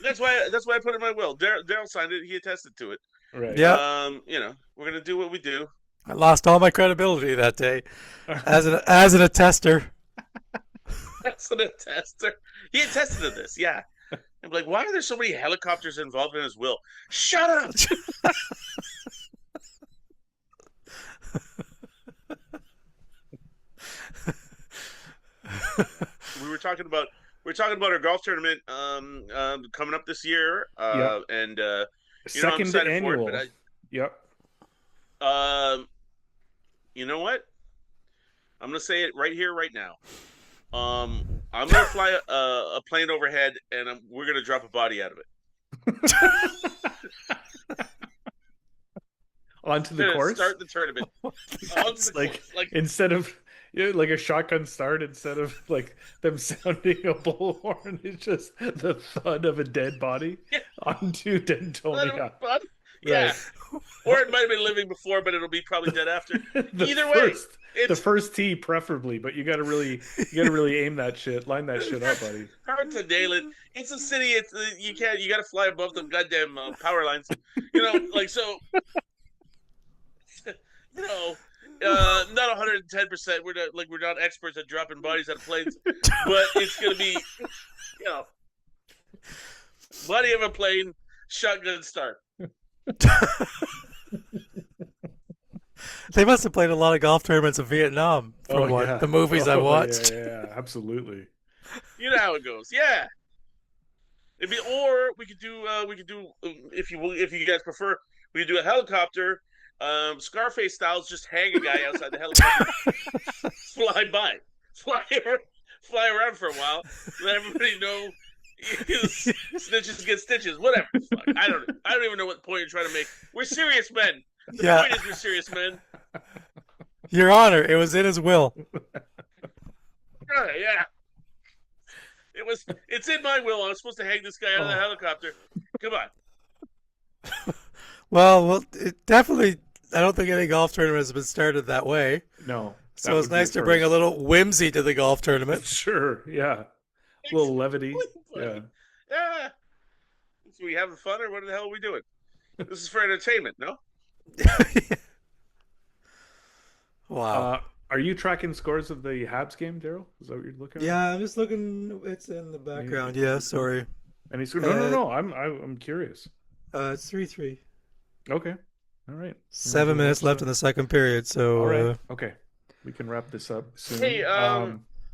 That's why I put it in my will. Daryl signed it. He attested to it. Right. Yeah. You know, we're gonna do what we do. I lost all my credibility that day as an attester. That's an attester. He attested to this. Yeah. I'm like, why are there so many helicopters involved in his will? Shut up. we were talking about our golf tournament coming up this year, and second I'm excited annual. for it, Yep. You know what? I'm gonna say it right here, right now. I'm gonna fly a plane overhead, and we're gonna drop a body out of it. Onto the course. Start the tournament. Like instead of like a shotgun start, instead of like them sounding a bullhorn, it's just the thud of a dead body onto Dentonia. Yeah. Right. Or it might have been living before, but it'll be probably dead after. Either way, the first tee preferably, but you gotta really aim that shit, line that shit up, buddy. Hard to nail it. It's a city. You gotta fly above the goddamn power lines. You know, like so. You know, not 110%. We're not experts at dropping bodies out of planes, but it's gonna be, you know, body of a plane, shotgun start. They must have played a lot of golf tournaments in Vietnam from the movies I watched. Yeah, absolutely. You know how it goes. Yeah. Or we could do if you guys prefer, we could do a helicopter, Scarface styles, just hang a guy outside the helicopter, fly around for a while, let everybody know. Snitches get stitches. Whatever. Fuck. I don't even know what point you're trying to make. We're serious men. The point is we're serious men. Your Honor, it was in his will. Yeah. It's in my will. I was supposed to hang this guy out of the helicopter. Come on. Well, it definitely. I don't think any golf tournament has been started that way. No. So it's nice to bring a little whimsy to the golf tournament. Sure. Yeah. A little levity. Yeah. Yeah. So we having fun, or what the hell are we doing? This is for entertainment, no? Wow. Are you tracking scores of the Habs game, Daryl? Is that what you're looking at? Yeah, I'm just looking. It's in the background. Yeah, sorry. And he's no. I'm curious. It's 3-3. Okay. All right. 7 minutes left in the second period. So. All right. Okay. We can wrap this up soon. Hey,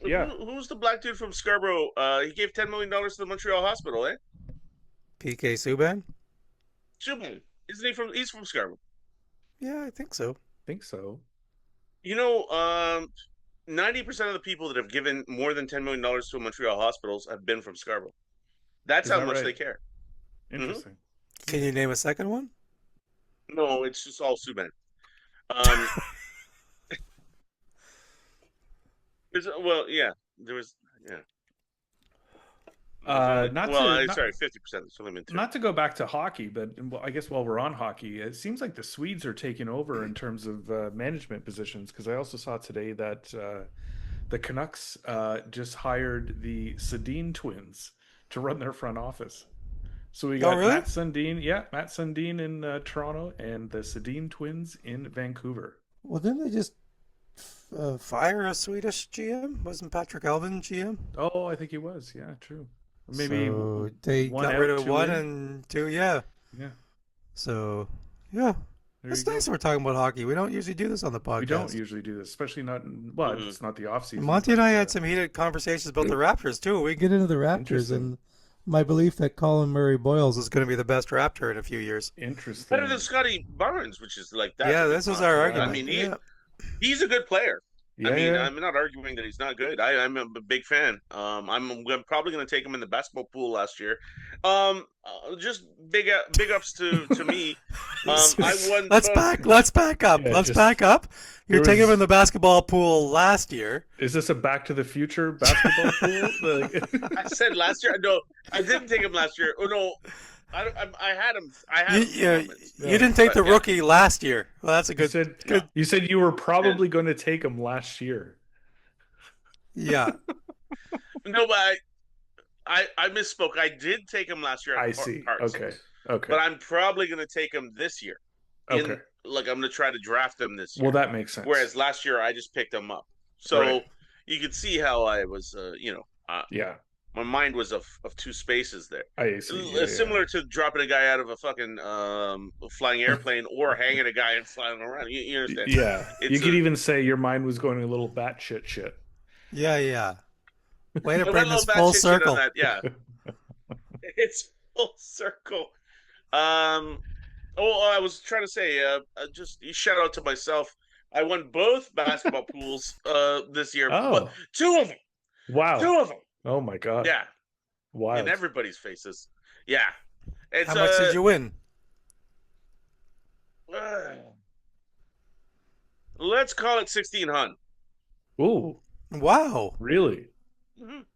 yeah. Who's the black dude from Scarborough? He gave $10 million to the Montreal hospital, eh? PK Subban? Subban. Isn't he from? He's from Scarborough. Yeah, I think so. You know, 90% of the people that have given more than $10 million to Montreal hospitals have been from Scarborough. That's how much they care. Interesting. Mm-hmm. Can you name a second one? No, it's just all Subban. Well, yeah, there was. Yeah, there's only. Not Well, to not sorry, 50%. It's only been two. not to go back to hockey, but well, I guess while we're on hockey, it seems like the Swedes are taking over in terms of management positions. Because I also saw today that the Canucks just hired the Sedin twins to run their front office. So we Oh, got really? Matt Sundin, yeah, Matt Sundin in Toronto, and the Sedin twins in Vancouver. Well, didn't they just fire a Swedish GM? Wasn't Patrick Elvin GM? Oh, I think he was. Yeah, true. Maybe So they one got rid out, of two one in. and two, yeah. Yeah, So, yeah. there you It's go. nice we're talking about hockey. We don't usually do this on the We don't podcast. usually do this, especially not well, Hmm. it's not the off season, Monty and but I had some heated conversations about the Raptors, too. We get into the Raptors interesting. and my belief that Colin Murray Boyles is going to be the best Raptor in a few years. Better than Interesting. Scotty Barnes, which is like that's Yeah, a big this was our compliment. I Yeah. argument. mean, Yeah. he's a good player. I Yeah, mean, yeah. I'm not arguing that he's not good. I'm a big fan. I'm probably going to take him in the basketball pool last year. Just big ups to me. I won both. Let's back up. Yeah, Let's just back up. there You're taking him in was the basketball pool last year. is this a Back to the Future basketball pool? Like, I said last year. No, I didn't take him last year. Oh no, I had him. I had You, him for you, moments. you no. didn't take But the yeah, rookie last year. Well, that's a You good, said yeah. good. you were And probably going to take him last year. Yeah. no, but I misspoke. I did take him last year at I see. parts, Okay. Okay. but I'm probably going to take him this year. Okay. In like I'm going to try to draft him this Well, year. that makes sense. Whereas last year I just picked him up. Right. So you could see how I was, Yeah. my mind was of two spaces there. I see. Yeah, yeah. Similar to dropping a guy out of a fucking flying airplane or hanging a guy and flying around. You understand? Yeah. You It's could a even say your mind was going a little batshit shit. Yeah, yeah. Way to I went bring a this little full batshit shit on circle. that. Yeah, it's full circle. Um, I was trying to say, just shout out to myself. I won both basketball pools this year, but Oh, two of them, wow. two of them. Oh my God. Yeah, in Wild. everybody's faces. Yeah, it's How much did you win? uh, let's call it 1600. Ooh, Wow. really?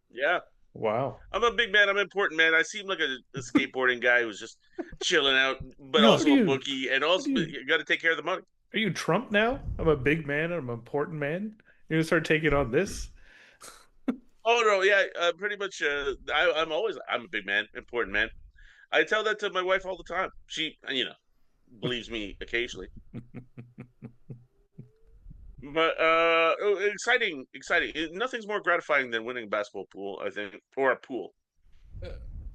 Yeah, Wow. I'm a big man. I'm an important man. I seem like a skateboarding guy who's just chilling out, but No, also a bookie, and what do also you, you got to take care of the money. are you Trump now? I'm a big man. I'm an important man. You're gonna start taking on this? Oh no, yeah, pretty much. I'm a big man, important man. I tell that to my wife all the time. She, believes me occasionally. But exciting. Nothing's more gratifying than winning a basketball pool, I think, or a pool,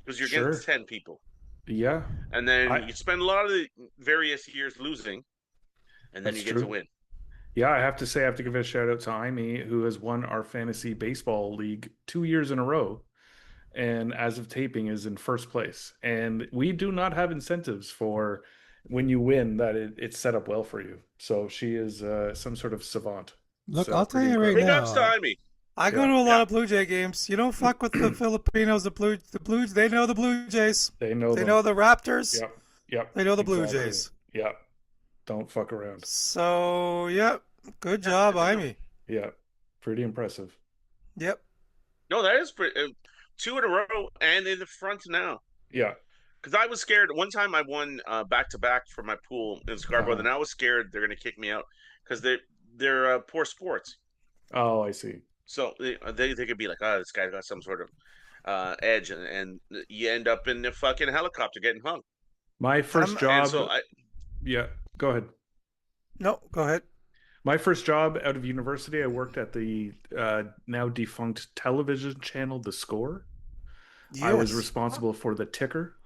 because you're against Sure. 10 people, Yeah. and then I you spend a lot of the various years losing, and then that's you get to true. win. Yeah, I have to say I have to give a shout out to Amy, who has won our fantasy baseball league 2 years in a row, and as of taping is in first place. And we do not have incentives for when you win that it's set up well for you. So she is some sort of savant. Look, So I'll tell pretty you right Big incredible. ups to now. Amy. I go Yeah, to a lot Yeah, of Blue Jay games. You don't fuck with the Filipinos. The Blues. They know the Blue Jays. they know They them. know the Raptors. Yep. Yep. They know the Blue Exactly. Jays. Yep. Don't fuck around. So, yep. Good yeah, job, good to know. Amy. Yeah. Pretty impressive. Yep. No, that is pretty. Two in a row and in the front now. Yeah. Because I was scared. One time I won back to back for my pool in Scarborough. Uh-huh. Then I was scared they're going to kick me out because they're poor sports. Oh, I see. So they could be like, oh, this guy's got some sort of edge, and you end up in the fucking helicopter getting hung. My first I'm And job, so I yeah, go ahead. no. Go ahead. My first job out of university, I worked at the now defunct television channel, The Score. I was Yes. responsible for the ticker.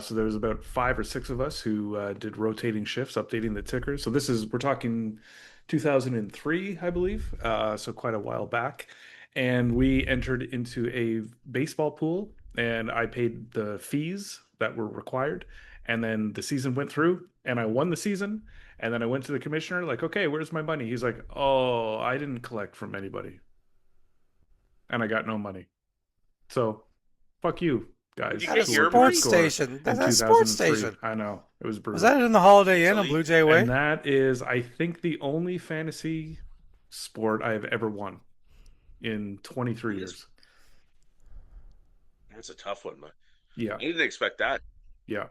So there was about 5 or 6 of us who did rotating shifts, updating the ticker. So we're talking 2003, I believe. So quite a while back. And we entered into a baseball pool, and I paid the fees that were required. And then the season went through, and I won the season. And then I went to the commissioner, like, okay, where's my money? He's like, oh, I didn't collect from anybody, and I got no money. So, fuck you Did guys you At a get who your worked at money? sports Score station. in That's a sports 2003. station. I know it was Was brutal. that in the Holiday Inn So on Blue Jay And Way? that is, I think, the only fantasy sport I have ever won. in 23 years. That's a tough one, but Yeah, I didn't expect that. yeah.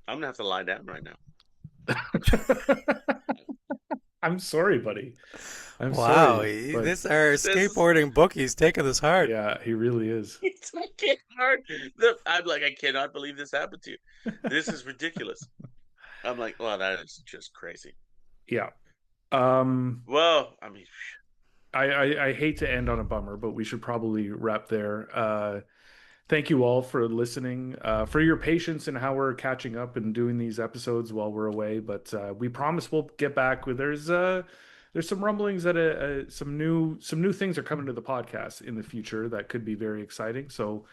I'm gonna have to lie down right now. I'm sorry, buddy. I'm Wow, sorry, but this our This is skateboarding bookie's taking this hard. yeah, he really is. it's fucking hard. I'm like, I cannot believe this happened to you. This is ridiculous. I'm like, well, that is just crazy. Yeah. Um, Well, I mean, I hate to end on a bummer, but we should probably wrap there. Thank you all for listening, for your patience and how we're catching up and doing these episodes while we're away. But we promise we'll get back. There's some rumblings that some new things are coming to the podcast in the future that could be very exciting. So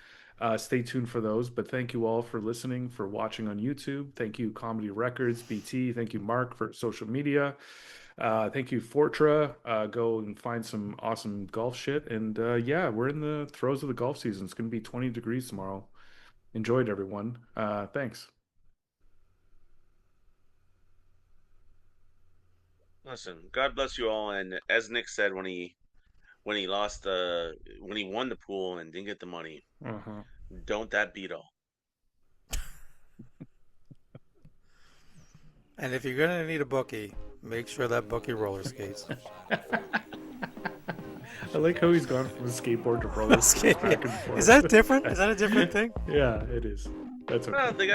stay tuned for those. But thank you all for listening, for watching on YouTube. Thank you, Comedy Records, BT. Thank you, Mark, for social media. Thank you, Fortra. Go and find some awesome golf shit. And yeah, we're in the throes of the golf season. It's going to be 20 degrees tomorrow. Enjoy it, everyone. Thanks. listen, God bless you all. And as Nick said when he lost when he won the pool and didn't get the money, Uh-huh. don't that beat all? And if you're gonna need a bookie, make sure that bookie roller skates. I like how he's gone from a skateboard to roller skates back and forth. Is that different? Is that a different thing? Yeah, it is. That's okay. Well, they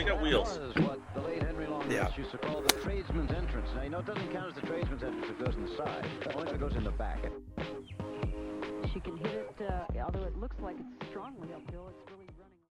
got wheels. Is what the late Henry Long Yeah. used to call the tradesman's entrance. Now, you know, it doesn't count as the tradesman's entrance if it goes in the side, only if it goes in the back. She can hit it, although it looks like it's strongly uphill, it's really